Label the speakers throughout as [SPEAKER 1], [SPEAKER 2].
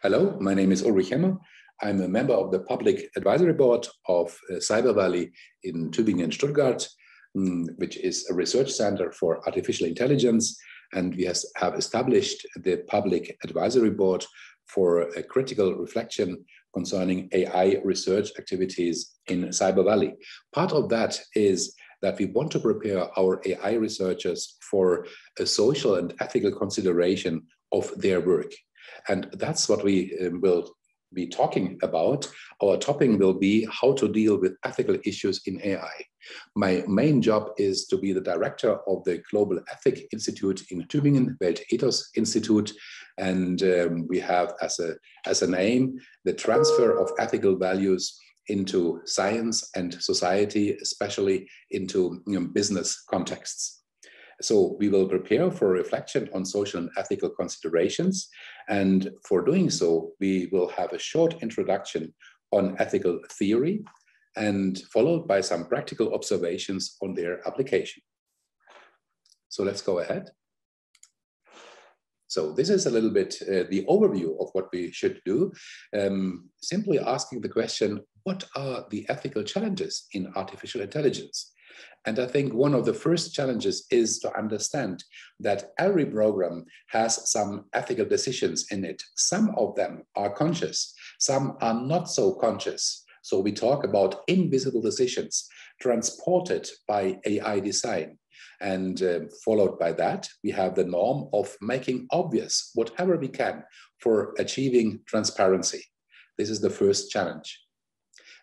[SPEAKER 1] Hello, my name is Ulrich Hemel. I'm a member of the Public Advisory Board of CyberValley in Tübingen, Stuttgart, which is a research center for artificial intelligence. And we have established the Public Advisory Board for a critical reflection concerning AI research activities in CyberValley. Part of that is that we want to prepare our AI researchers for a social and ethical consideration of their work. And that's what we will be talking about. Our topic will be how to deal with ethical issues in AI. My main job is to be the director of the Global Ethics Institute in Tübingen, Weltethos-Institut, and we have as an aim the transfer of ethical values into science and society, especially into business contexts. So we will prepare for reflection on social and ethical considerations. And for doing so, we will have a short introduction on ethical theory and followed by some practical observations on their application. So let's go ahead. So this is a little bit the overview of what we should do, simply asking the question, what are the ethical challenges in artificial intelligence? And I think one of the first challenges is to understand that every program has some ethical decisions in it. Some of them are conscious, some are not so conscious. So we talk about invisible decisions transported by AI design. And followed by that, we have the norm of making obvious whatever we can for achieving transparency. This is the first challenge.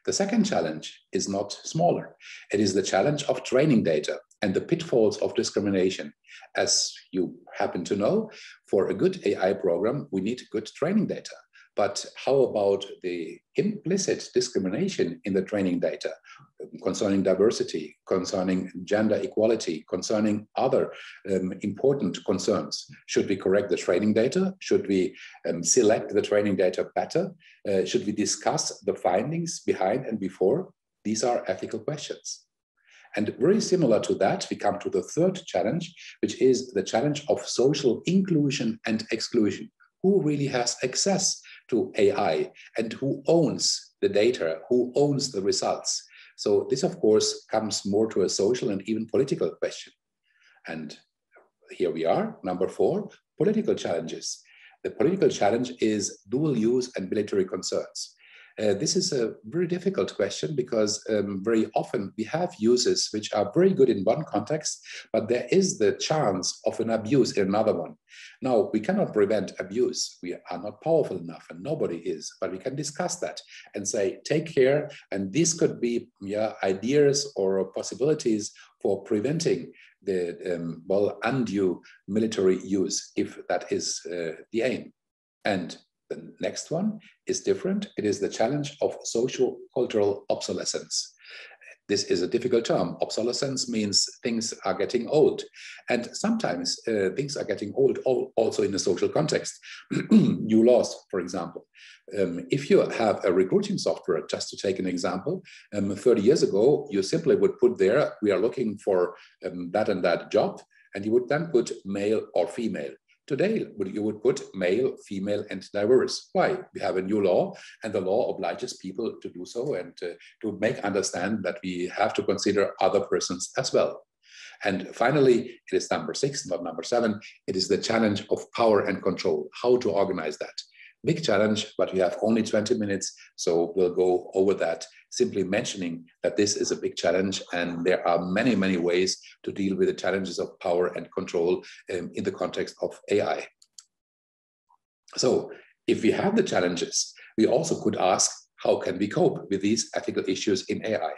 [SPEAKER 1] The second challenge is not smaller. It is the challenge of training data and the pitfalls of discrimination. As you happen to know, for a good AI program, we need good training data. But how about the implicit discrimination in the training data concerning diversity, concerning gender equality, concerning other important concerns? Should we correct the training data? Should we select the training data better? Should we discuss the findings behind and before? These are ethical questions. And very similar to that, we come to the third challenge, which is the challenge of social inclusion and exclusion. Who really has access to AI and who owns the data, who owns the results? So this, of course, comes more to a social and even political question. And here we are, number 4, political challenges. The political challenge is dual use and military concerns. This is a very difficult question because very often we have uses which are very good in one context, but there is the chance of an abuse in another one. Now, we cannot prevent abuse. We are not powerful enough and nobody is, but we can discuss that and say, take care. And this could be ideas or possibilities for preventing the undue military use, if that is the aim. And the next one is different. It is the challenge of social cultural obsolescence. This is a difficult term. Obsolescence means things are getting old. And sometimes things are getting old also in a social context. New laws, for example. If you have a recruiting software, just to take an example, 30 years ago, you simply would put there, we are looking for that and that job, and you would then put male or female. Today, you would put male, female, and diverse. Why? We have a new law, and the law obliges people to do so and to make understand that we have to consider other persons as well. And finally, it is number 6, not number 7. It is the challenge of power and control, how to organize that. Big challenge, but we have only 20 minutes, so we'll go over that, simply mentioning that this is a big challenge and there are many, many ways to deal with the challenges of power and control in the context of AI. So if we have the challenges, we also could ask, how can we cope with these ethical issues in AI?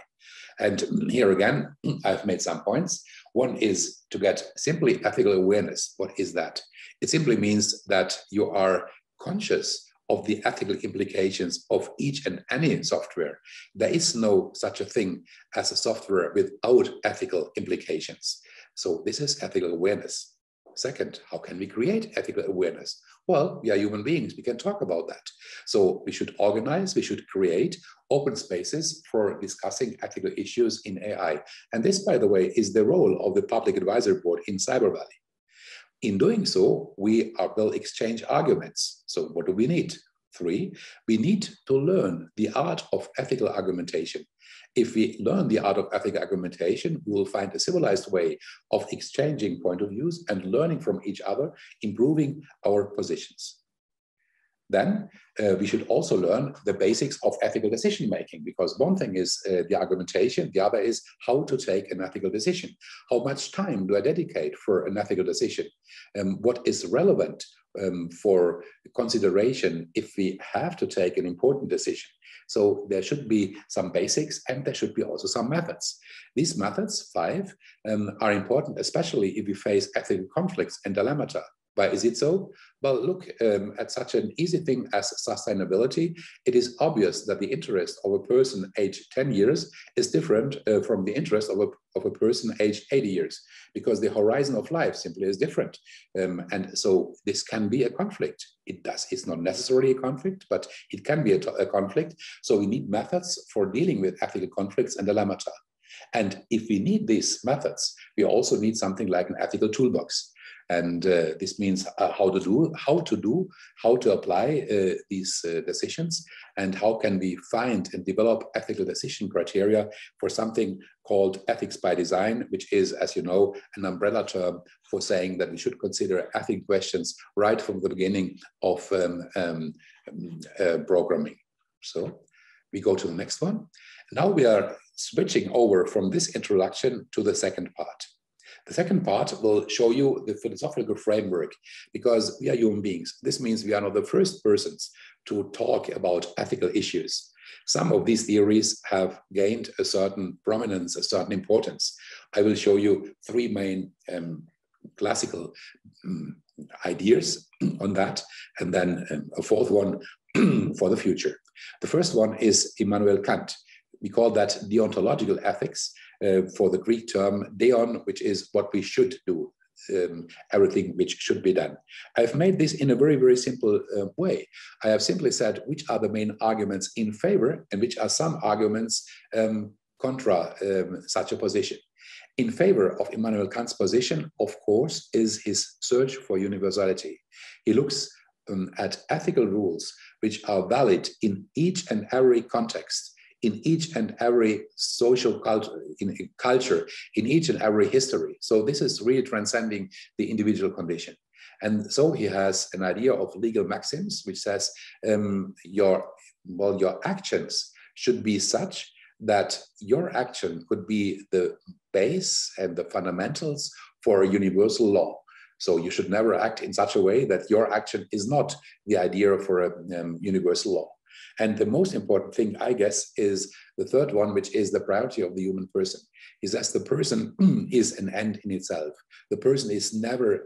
[SPEAKER 1] And here again, I've made some points. One is to get simply ethical awareness. What is that? It simply means that you are conscious of the ethical implications of each and any software. There is no such a thing as a software without ethical implications. So this is ethical awareness. Second, how can we create ethical awareness? Well, we are human beings, we can talk about that. So we should organize, we should create open spaces for discussing ethical issues in AI. And this, by the way, is the role of the Public Advisory Board in CyberValley. In doing so, we will exchange arguments. So what do we need? 3, we need to learn the art of ethical argumentation. If we learn the art of ethical argumentation, we will find a civilized way of exchanging point of views and learning from each other, improving our positions. Then we should also learn the basics of ethical decision making, because one thing is the argumentation, the other is how to take an ethical decision. How much time do I dedicate for an ethical decision? What is relevant for consideration if we have to take an important decision? So there should be some basics, and there should be also some methods. These methods, 5, are important, especially if we face ethical conflicts and dilemmata. Why is it so? Well, look, at such an easy thing as sustainability, it is obvious that the interest of a person aged 10 years is different from the interest of a person aged 80 years, because the horizon of life simply is different. And so this can be a conflict. It's not necessarily a conflict, but it can be a conflict. So we need methods for dealing with ethical conflicts and dilemmata. And if we need these methods, we also need something like an ethical toolbox. And this means how to apply these decisions, and how can we find and develop ethical decision criteria for something called ethics by design, which is, as you know, an umbrella term for saying that we should consider ethical questions right from the beginning of programming. So we go to the next one. Now we are switching over from this introduction to the second part. The second part will show you the philosophical framework, because we are human beings. This means we are not the first persons to talk about ethical issues. Some of these theories have gained a certain prominence, a certain importance. I will show you 3 main classical ideas on that, and then a 4th one for the future. The first one is Immanuel Kant. We call that deontological ethics, for the Greek term deon, which is what we should do, everything which should be done. I've made this in a very, very simple way. I have simply said which are the main arguments in favor and which are some arguments contra such a position. In favor of Immanuel Kant's position, of course, is his search for universality. He looks at ethical rules which are valid in each and every context, in each and every social culture, in each and every history. So this is really transcending the individual condition. And so he has an idea of legal maxims, which says your actions should be such that your action could be the base and the fundamentals for a universal law. So you should never act in such a way that your action is not the idea for a universal law. And the most important thing, I guess, is the third one, which is the priority of the human person. He says the person is an end in itself. The person is never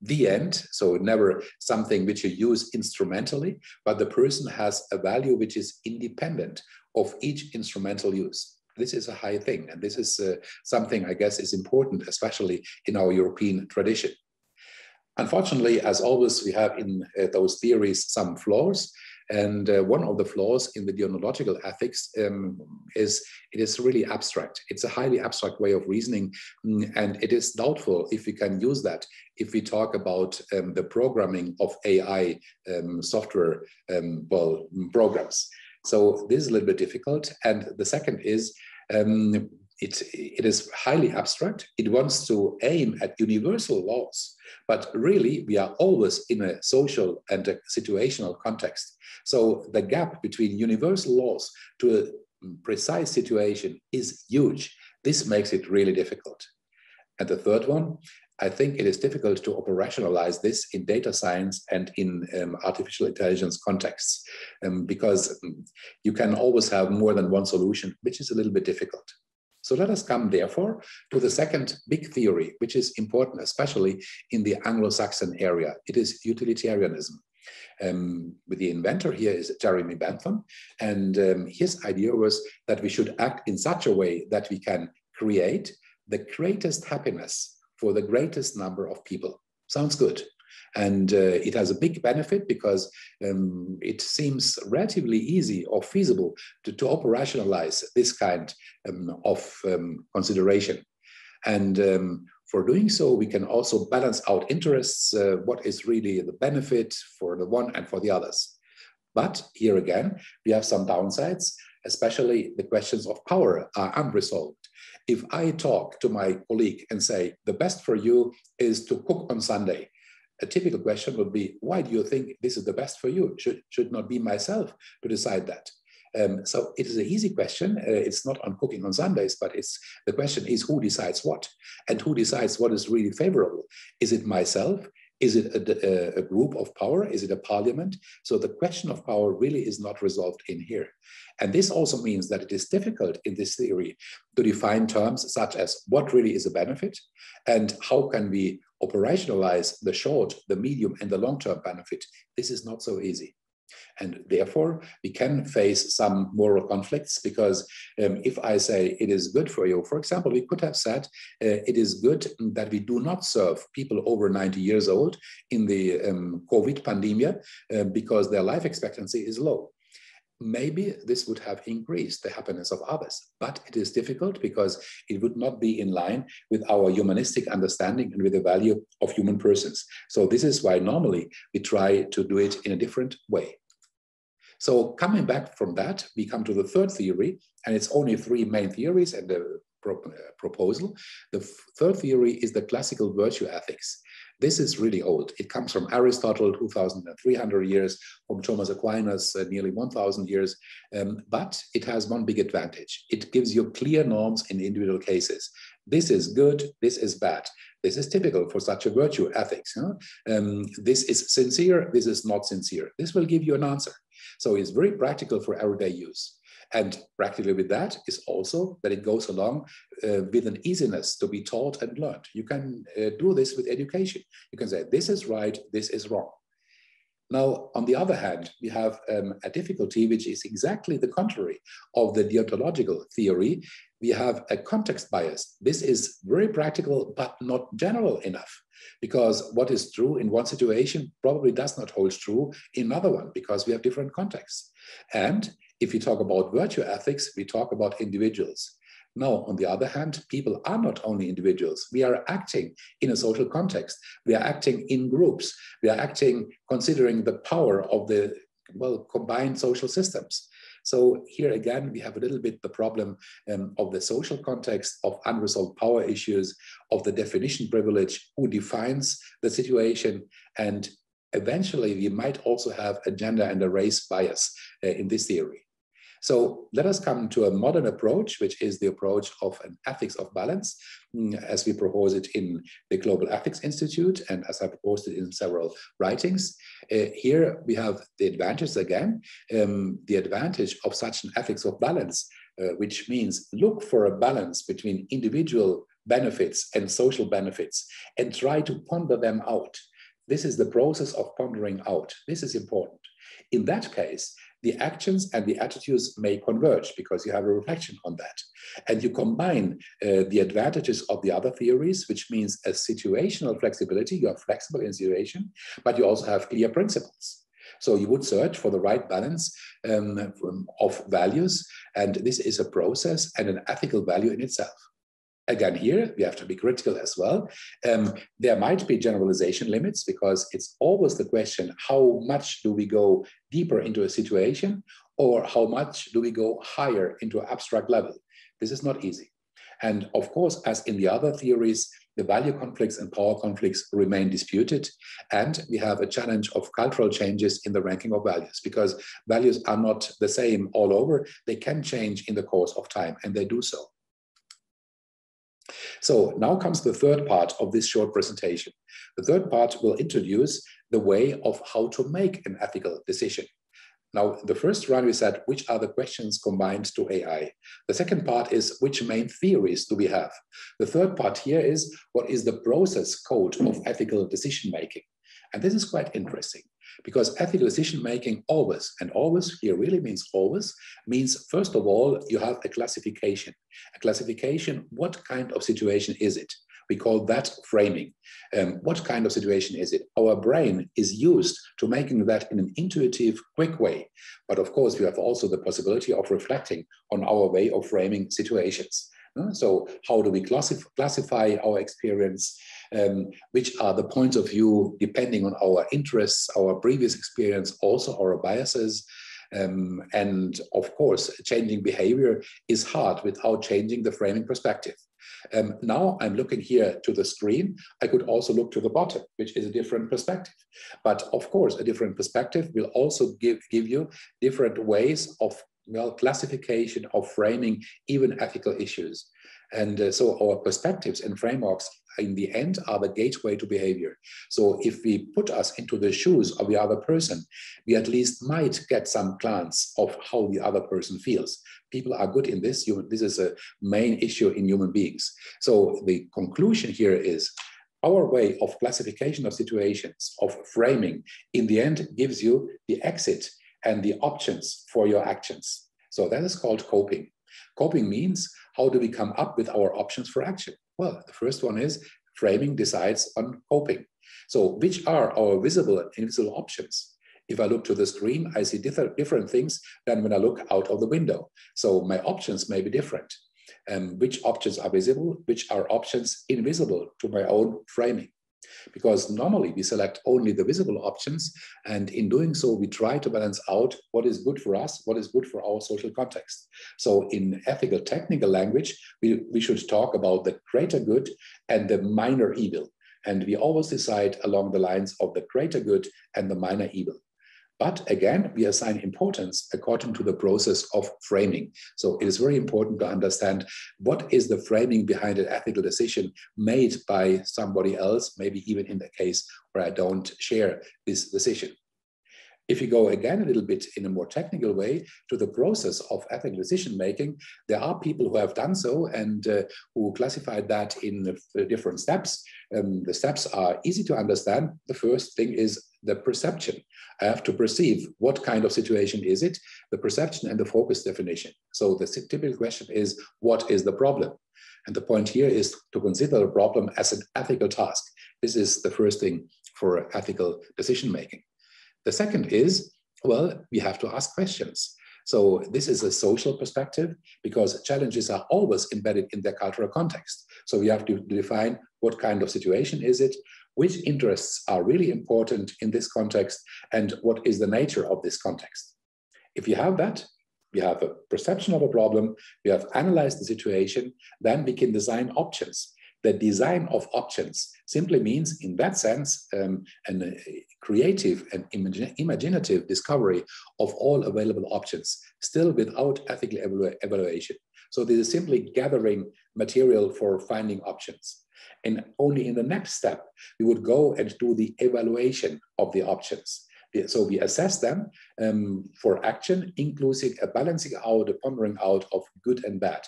[SPEAKER 1] the end, so never something which you use instrumentally, but the person has a value which is independent of each instrumental use. This is a high thing, and this is something, I guess, is important, especially in our European tradition. Unfortunately, as always, we have in those theories some flaws. And one of the flaws in the deontological ethics is it is really abstract. It's a highly abstract way of reasoning, and it is doubtful if we can use that if we talk about the programming of AI software programs. So this is a little bit difficult. And the second is it is highly abstract. It wants to aim at universal laws, but really we are always in a social and a situational context. So the gap between universal laws to a precise situation is huge. This makes it really difficult. And the third one, I think it is difficult to operationalize this in data science and in artificial intelligence contexts, because you can always have more than one solution, which is a little bit difficult. So let us come, therefore, to the second big theory, which is important, especially in the Anglo-Saxon area. It is utilitarianism. With the inventor here is Jeremy Bentham, and his idea was that we should act in such a way that we can create the greatest happiness for the greatest number of people. Sounds good. And it has a big benefit because it seems relatively easy or feasible to operationalize this kind of consideration. And for doing so, we can also balance out interests, what is really the benefit for the one and for the others. But here again, we have some downsides, especially the questions of power are unresolved. If I talk to my colleague and say, the best for you is to cook on Sunday, a typical question would be, why do you think this is the best for you? Should not be myself to decide that. So it is an easy question. It's not on cooking on Sundays, but the question is who decides what, and who decides what is really favorable. Is it myself? Is it a group of power? Is it a parliament? So the question of power really is not resolved in here. And this also means that it is difficult in this theory to define terms such as what really is a benefit and how can we operationalize the short, the medium, and the long-term benefit. This is not so easy. And therefore, we can face some moral conflicts because if I say it is good for you, for example, we could have said it is good that we do not serve people over 90 years old in the COVID pandemic because their life expectancy is low. Maybe this would have increased the happiness of others, but it is difficult because it would not be in line with our humanistic understanding and with the value of human persons. So this is why normally we try to do it in a different way. So coming back from that, we come to the third theory, and it's only three main theories and the proposal. The third theory is the classical virtue ethics. This is really old. It comes from Aristotle, 2,300 years, from Thomas Aquinas, nearly 1,000 years. But it has one big advantage. It gives you clear norms in individual cases. This is good, this is bad. This is typical for such a virtue ethics. This is sincere, this is not sincere. This will give you an answer. So it's very practical for everyday use. And practically with that is also that it goes along with an easiness to be taught and learned. You can do this with education. You can say, this is right, this is wrong. Now, on the other hand, we have a difficulty which is exactly the contrary of the deontological theory. We have a context bias. This is very practical, but not general enough, because what is true in one situation probably does not hold true in another one, because we have different contexts. And if we talk about virtue ethics, we talk about individuals. Now, on the other hand, people are not only individuals. We are acting in a social context. We are acting in groups. We are acting considering the power of the, well, combined social systems. So here again, we have a little bit the problem of the social context, of unresolved power issues, of the definition privilege, who defines the situation, and eventually we might also have a gender and a race bias in this theory. So let us come to a modern approach, which is the approach of an ethics of balance, as we propose it in the Global Ethics Institute and as I proposed it in several writings. Here we have the advantages again, the advantage of such an ethics of balance, which means look for a balance between individual benefits and social benefits and try to ponder them out. This is the process of pondering out. This is important. In that case, the actions and the attitudes may converge because you have a reflection on that. And you combine the advantages of the other theories, which means a situational flexibility. You are flexible in situation, but you also have clear principles. So you would search for the right balance of values. And this is a process and an ethical value in itself. Again, here, we have to be critical as well. There might be generalization limits because it's always the question, how much do we go deeper into a situation or how much do we go higher into an abstract level? This is not easy. And of course, as in the other theories, the value conflicts and power conflicts remain disputed. And we have a challenge of cultural changes in the ranking of values because values are not the same all over. They can change in the course of time, and they do so. So now comes the third part of this short presentation. The third part will introduce the way of how to make an ethical decision. Now, the first round we said, which are the questions combined to AI? The second part is, which main theories do we have? The third part here is, what is the process code of ethical decision-making? And this is quite interesting because ethical decision-making always, and always here really means always, means first of all, you have a classification. A classification, what kind of situation is it? We call that framing. What kind of situation is it? Our brain is used to making that in an intuitive, quick way. But of course, we have also the possibility of reflecting on our way of framing situations. So how do we classify our experience? Which are the points of view depending on our interests, our previous experience, also our biases? And of course, changing behavior is hard without changing the framing perspective. Now I'm looking here to the screen. I could also look to the bottom, which is a different perspective. But of course, a different perspective will also give you different ways of classification, of framing, even ethical issues. And so our perspectives and frameworks in the end are the gateway to behavior. So if we put us into the shoes of the other person, we at least might get some glance of how the other person feels. People are good in this. This is a main issue in human beings. So the conclusion here is our way of classification of situations, of framing, in the end gives you the exit and the options for your actions. So that is called coping. Coping means, how do we come up with our options for action? Well, the first one is framing decides on coping. So which are our visible and invisible options? If I look to the screen, I see different things than when I look out of the window. So my options may be different. Which options are visible? Which are options invisible to my own framing? Because normally we select only the visible options, and in doing so, we try to balance out what is good for us, what is good for our social context. So in ethical technical language, we should talk about the greater good and the minor evil. And we always decide along the lines of the greater good and the minor evil. But again, we assign importance according to the process of framing. So it is very important to understand what is the framing behind an ethical decision made by somebody else, maybe even in the case where I don't share this decision. If you go again a little bit in a more technical way to the process of ethical decision-making, there are people who have done so and who classified that in different steps. The steps are easy to understand. The first thing is the perception. I have to perceive what kind of situation is it, the perception and the focus definition. So the typical question is, what is the problem? And the point here is to consider the problem as an ethical task. This is the first thing for ethical decision-making. The second is, well, we have to ask questions. So this is a social perspective because challenges are always embedded in their cultural context. So we have to define what kind of situation is it, which interests are really important in this context, and what is the nature of this context. If you have that, we have a perception of a problem, we have analyzed the situation, then we can design options. The design of options simply means, in that sense, a creative and imaginative discovery of all available options, still without ethical evaluation. So this is simply gathering material for finding options. And only in the next step, we would go and do the evaluation of the options. So we assess them for action, including a balancing out, a pondering out of good and bad,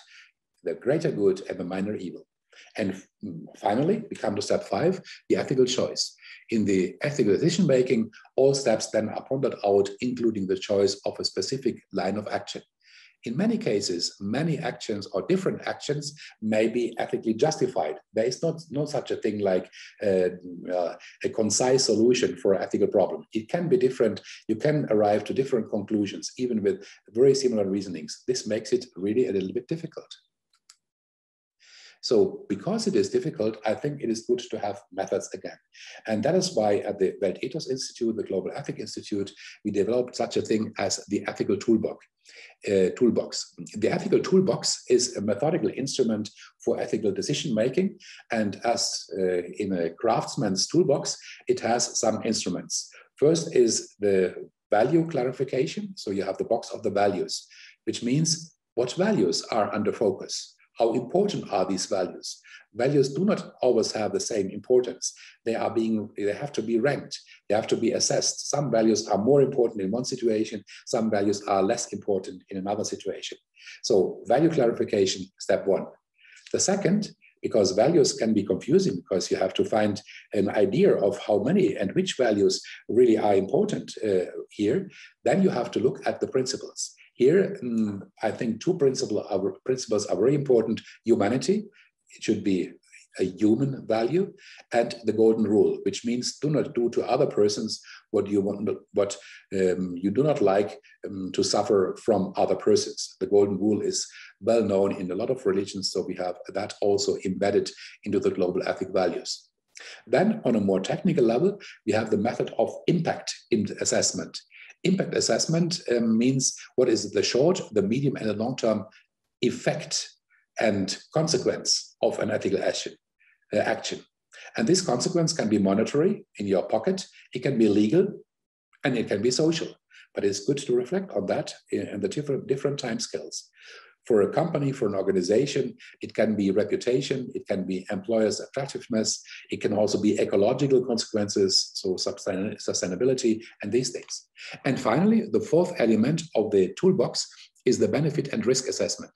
[SPEAKER 1] the greater good and the minor evil. And finally, we come to step 5, the ethical choice. In the ethical decision-making, all steps then are pondered out, including the choice of a specific line of action. In many cases, many actions or different actions may be ethically justified. There is not such a thing like a concise solution for an ethical problem. It can be different. You can arrive to different conclusions, even with very similar reasonings. This makes it really a little bit difficult. So because it is difficult, I think it is good to have methods again. And that is why at the Weltethos-Institut, the Global Ethics Institute, we developed such a thing as the ethical toolbox. The ethical toolbox is a methodical instrument for ethical decision-making. And as in a craftsman's toolbox, it has some instruments. First is the value clarification. So you have the box of the values, which means what values are under focus. How important are these values? Values do not always have the same importance. They have to be ranked. They have to be assessed. Some values are more important in one situation. Some values are less important in another situation. So value clarification, step 1. The second, because values can be confusing because you have to find an idea of how many and which values really are important here, then you have to look at the principles. Here, I think 2 principles are very important. Humanity, it should be a human value, and the golden rule, which means do not do to other persons what you want, what you do not like to suffer from other persons. The golden rule is well known in a lot of religions, so we have that also embedded into the global ethic values. Then, on a more technical level, we have the method of impact assessment. Impact assessment means what is the short, the medium, and the long-term effect and consequence of an ethical action. And this consequence can be monetary in your pocket, it can be legal, and it can be social. But it's good to reflect on that in the different time scales. For a company, for an organization, it can be reputation, it can be employers' attractiveness, it can also be ecological consequences, so sustainability and these things. And finally, the fourth element of the toolbox is the benefit and risk assessment.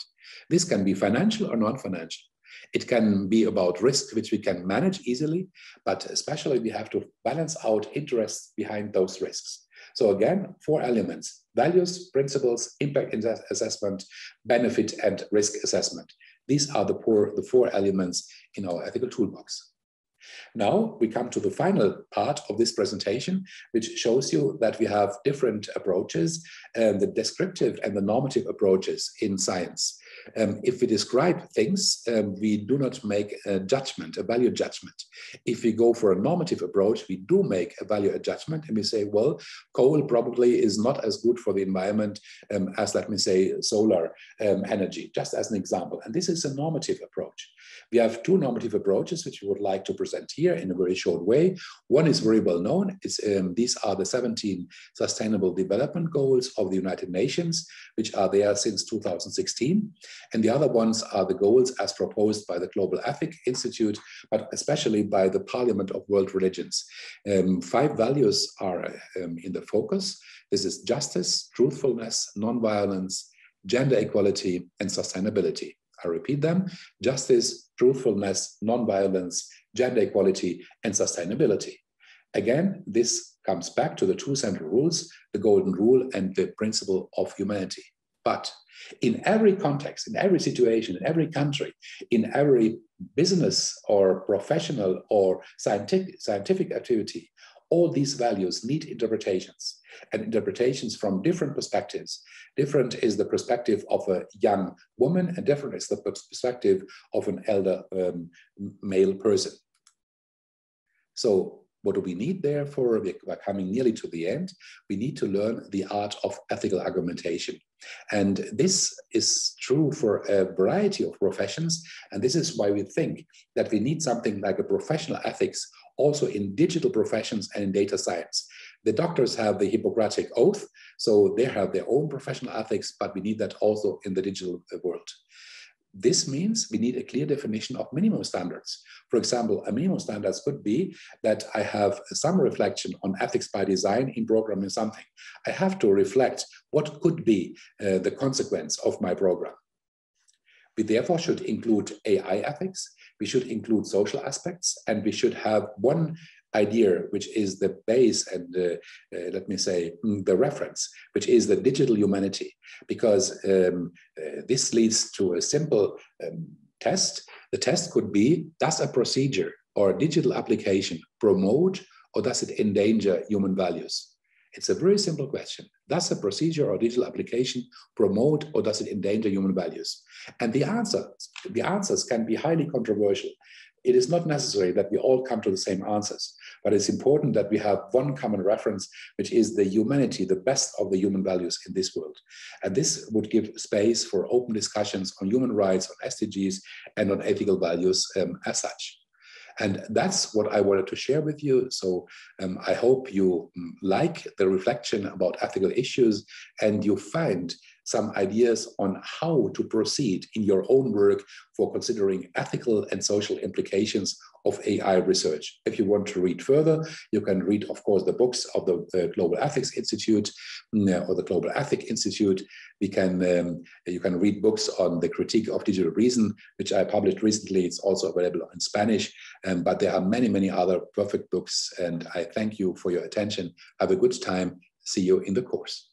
[SPEAKER 1] This can be financial or non-financial. It can be about risk, which we can manage easily, but especially we have to balance out interests behind those risks. So again, 4 elements: values, principles, impact assessment, benefit, and risk assessment. These are the 4 elements in our ethical toolbox. Now we come to the final part of this presentation, which shows you that we have different approaches, the descriptive and the normative approaches in science. If we describe things, we do not make a judgment, a value judgment. If we go for a normative approach, we do make a value judgment, and we say, well, coal probably is not as good for the environment as, let me say, solar energy, just as an example. And this is a normative approach. We have 2 normative approaches, which we would like to present here in a very short way. One is very well known. These are the 17 Sustainable Development Goals of the United Nations, which are there since 2016. And the other ones are the goals as proposed by the Global Ethics Institute, but especially by the Parliament of World Religions. 5 values are in the focus. This is justice, truthfulness, nonviolence, gender equality, and sustainability. I repeat them: justice, truthfulness, nonviolence, gender equality, and sustainability. Again, this comes back to the 2 central rules, the golden rule and the principle of humanity. But in every context, in every situation, in every country, in every business or professional or scientific activity, all these values need interpretations, and interpretations from different perspectives. Different is the perspective of a young woman, and different is the perspective of an elder male person. So what do we need therefore? We're coming nearly to the end. We need to learn the art of ethical argumentation. And this is true for a variety of professions. And this is why we think that we need something like a professional ethics also in digital professions and in data science. The doctors have the Hippocratic Oath, so they have their own professional ethics, but we need that also in the digital world. This means we need a clear definition of minimum standards. For example, a minimum standards could be that I have some reflection on ethics by design in programming something. I have to reflect what could be the consequence of my program. We therefore should include AI ethics, we should include social aspects, and we should have one idea, which is the base and let me say the reference, which is the digital humanity, because this leads to a simple test. The test could be, does a procedure or a digital application promote or does it endanger human values? It's a very simple question. Does a procedure or digital application promote or does it endanger human values? And the answers can be highly controversial. It is not necessary that we all come to the same answers, but it's important that we have one common reference, which is the humanity, the best of the human values in this world. And this would give space for open discussions on human rights, on SDGs, and on ethical values as such. And that's what I wanted to share with you. So I hope you like the reflection about ethical issues and you find some ideas on how to proceed in your own work for considering ethical and social implications of AI research. If you want to read further, you can read, of course, the books of the Global Ethics Institute or the Global Ethics Institute. You can read books on the critique of digital reason, which I published recently. It's also available in Spanish, but there are many, many other perfect books. And I thank you for your attention. Have a good time. See you in the course.